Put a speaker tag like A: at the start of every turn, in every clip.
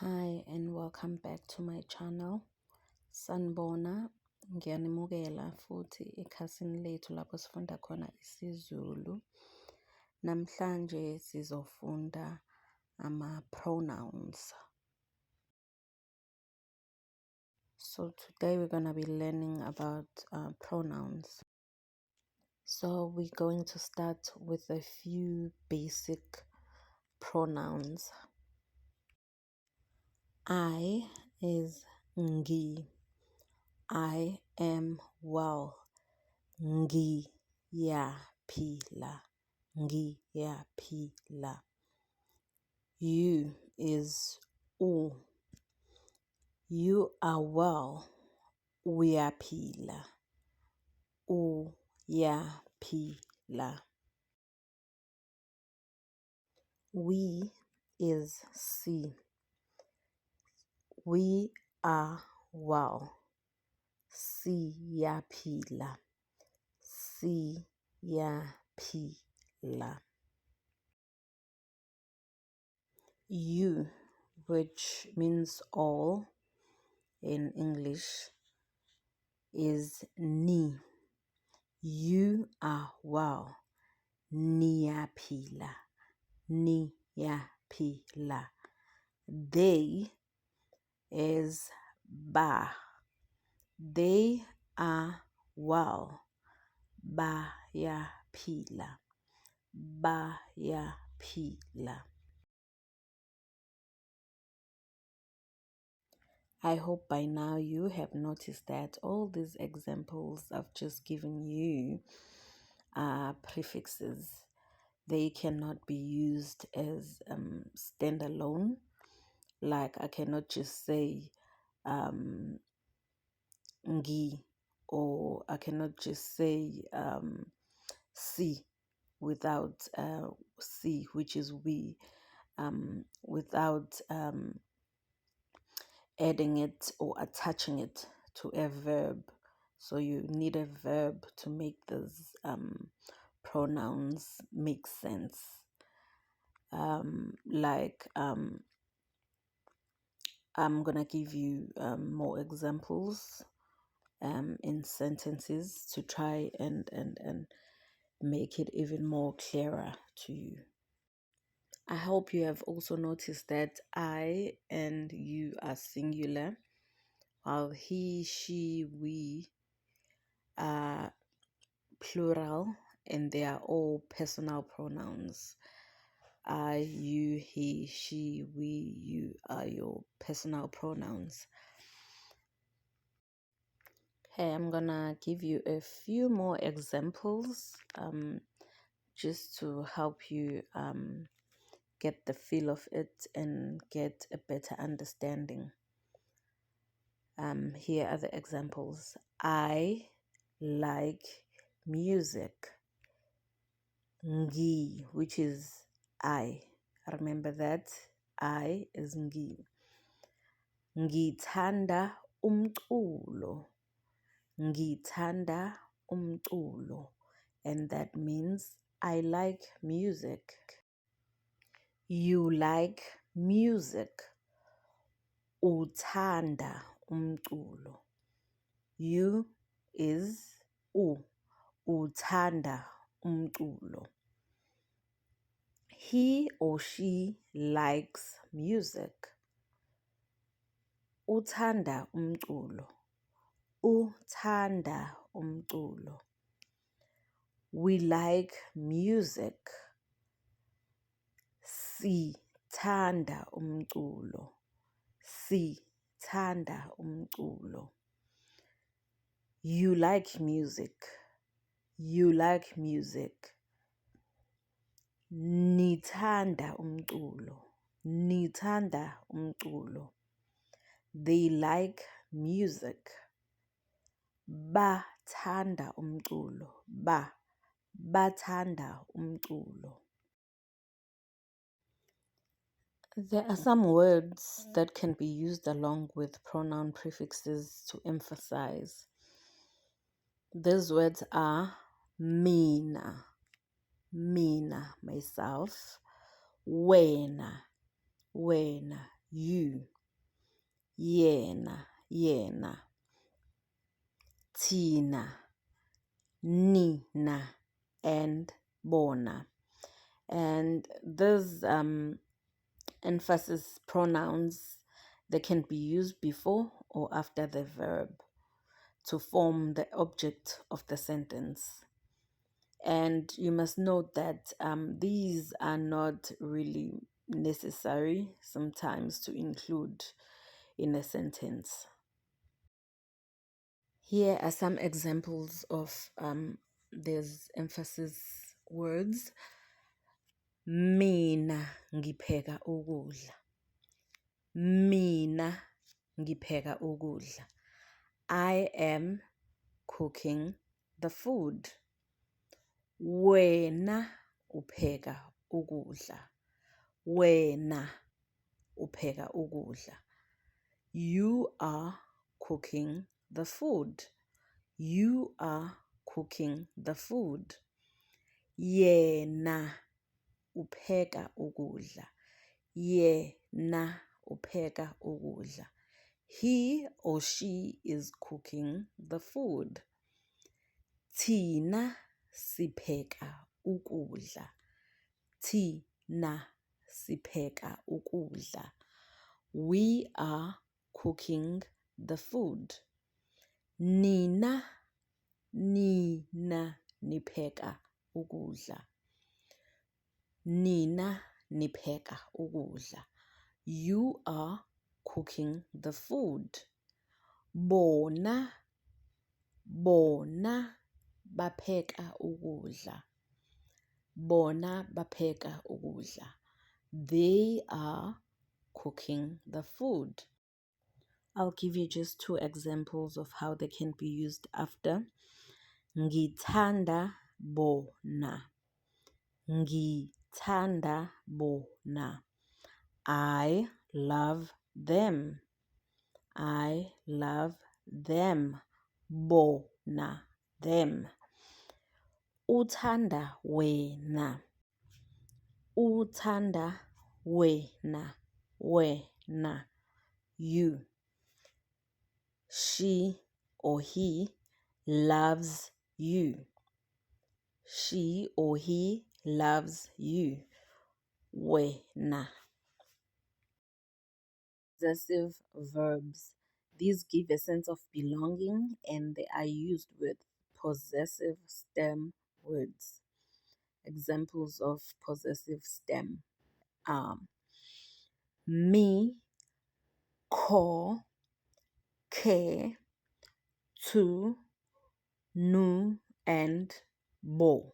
A: Hi and welcome back to my channel. Sanibona, ngiyanimukela futhi ekhasini lethu lapho sifunda khona isiZulu. Namhlanje sizofunda ama-pronouns. So today we're going to be learning about pronouns. So we're going to start with a few basic pronouns. I is ngi. I am well. Ngiyaphila. Ngiyaphila. You is u. You are well. Uyaphila. Uyaphila. We is si. We are well. Siyaphila. Siyaphila. You, which means all in English, is ni. You are well. Niyaphila. Niyaphila. They is ba. They are well. Bayaphila. Bayaphila. I hope by now you have noticed that all these examples I've just given you are prefixes. They cannot be used as standalone. Like I cannot just say ngi, or I cannot just say si without si, which is we, without adding it or attaching it to a verb. So you need a verb to make those pronouns make sense. I'm gonna give you more examples in sentences to try and make it even more clearer to you. I hope you have also noticed that I and you are singular, while he, she, we are plural, and they are all personal pronouns. I, you, he, she, we, you are your personal pronouns. Okay, I'm gonna give you a few more examples just to help you get the feel of it and get a better understanding. Here are the examples. I like music. Ngi, which is I. Remember that. I is ngi. Ngithanda umculo. Ngithanda umculo. And that means I like music. You like music. Uthanda umculo. You is u. Uthanda umculo. He or she likes music. Uthanda umculo. Uthanda umculo. We like music. Sithanda umculo. Sithanda umculo. You like music. You like music. Nithanda umculo. Nithanda umculo. They like music. Bathanda umculo. Bathanda umculo. There are some words that can be used along with pronoun prefixes to emphasize. These words are mina. Mina, myself. Wena. Wena, you, yena, yena, tina, nina, and bona. And those emphasis pronouns, they can be used before or after the verb to form the object of the sentence. And you must note that these are not really necessary sometimes to include in a sentence. Here are some examples of these emphasis words. Mina ngipheka ukudla. Mina ngipheka ukudla. I am cooking the food. Wena upheka ukudla. Wena upheka ukudla. You are cooking the food. You are cooking the food. Yena upheka ukudla. Yena upheka ukudla. He or she is cooking the food. Thina sipheka ukudla. Thina sipheka ukudla. We are cooking the food. Nina, nina nipheka ukudla. Nina nipheka ukudla. You are cooking the food. Bona, bona bapheka ukudla. Bona bapheka ukudla. They are cooking the food. I'll give you just two examples of how they can be used after. Ngithanda bona. Ngithanda bona. I love them. I love them. Bona, them. Uthanda wena. Uthanda wena. Wena, you. She or he loves you. She or he loves you. Wena. Possessive verbs. These give a sense of belonging and they are used with possessive stem words. Examples of possessive stem are me, ko, ke, tu, nu, and bo.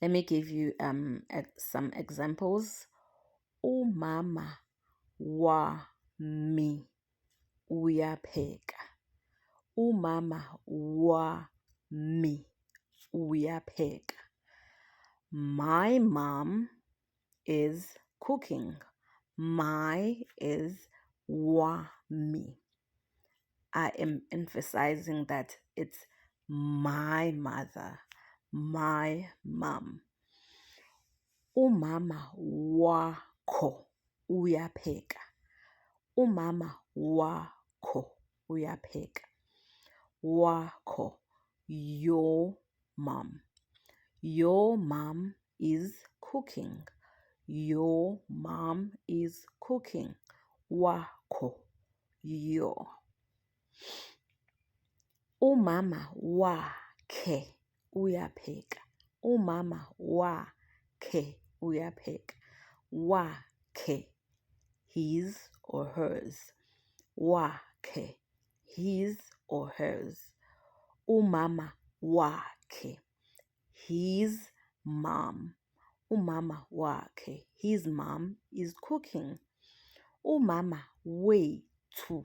A: Let me give you some examples. Umama wami uyapheka. Umama wami uyapheka. My mom is cooking. My is wami. I am emphasizing that it's my mother, my mom. Umama wakho uyapheka. Umama wakho uyapheka. Wakho, your mom. Your mom is cooking. Your mom is cooking. Wakho, your. Umama wakhe uyapheka. Umama wakhe uyapheka. Wakhe, his or hers. Wakhe, his or hers. Umama wakhe, his mom. Umama wakhe, his mom is cooking. Umama wethu.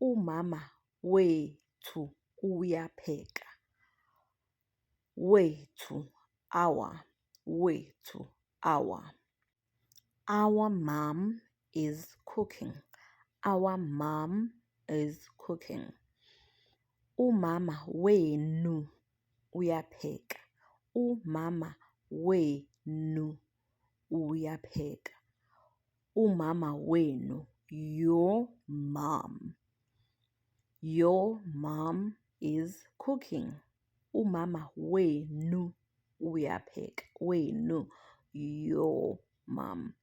A: Umama wethu uyapheka. Wethu, our. Wethu, our. Our mom is cooking. Our mom is cooking. Umama wenu uyapheka. Umama wenu uyapheka. umama wenu, your mom. Your mom is cooking. Umama wenu uyapheka. Wenu, your mom.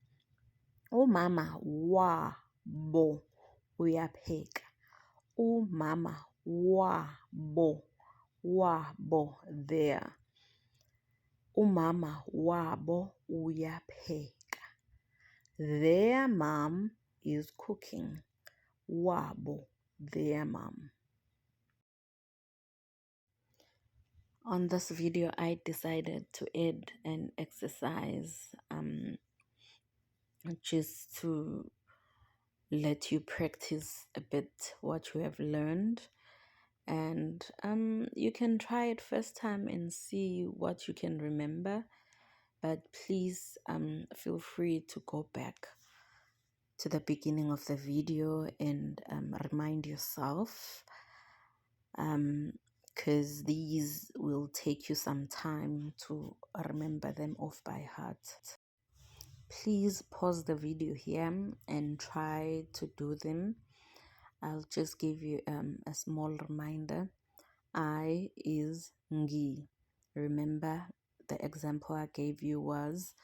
A: Umama wabo uyapheka. Umama wabo, wabo, there. Umama wabo uyapheka. Their mom is cooking. Wabo, their mom. On this video, I decided to add an exercise just to let you practice a bit what you have learned. And you can try it first time and see what you can remember. But please feel free to go back to the beginning of the video and remind yourself, because these will take you some time to remember them off by heart. Please pause the video here and try to do them. I'll just give you a small reminder. I is ngi. Remember, the example I gave you was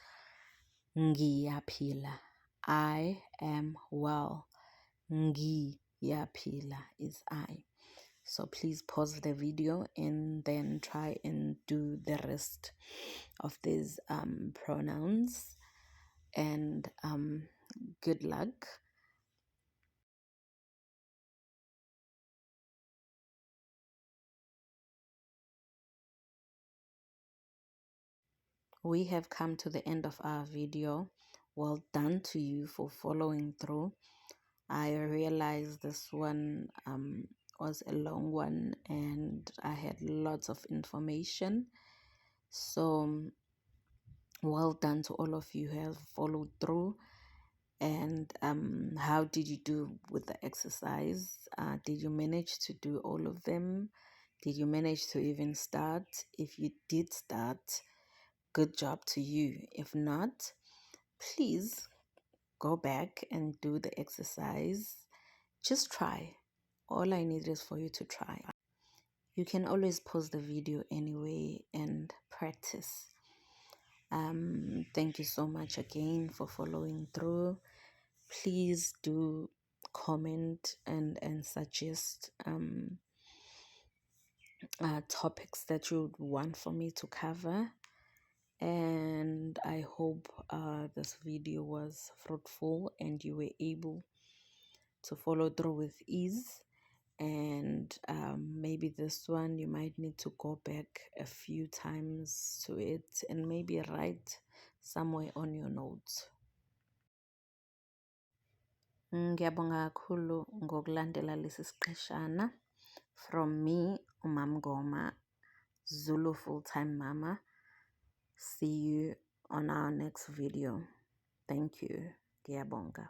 A: ngiyaphila. I am well. Ngiyaphila is I. So please pause the video and then try and do the rest of these pronouns. And good luck. We have come to the end of our video. Well done to you for following through. I realized this one was a long one and I had lots of information. So well done to all of you who have followed through. And how did you do with the exercise? Did you manage to do all of them? Did you manage to even start? If you did start, good job to you. If not, please go back and do the exercise. Just try. All I need is for you to try. You can always pause the video anyway and practice. Thank you so much again for following through. Please do comment and suggest topics that you would want for me to cover. And I hope this video was fruitful and you were able to follow through with ease. And maybe this one you might need to go back a few times to it and maybe write somewhere on your notes. Ngiyabonga kakhulu ngokulandela lesi siqeshana. From me, Umam Goma, Zulu Full-Time Mama. See you on our next video. Thank you. Ngiyabonga.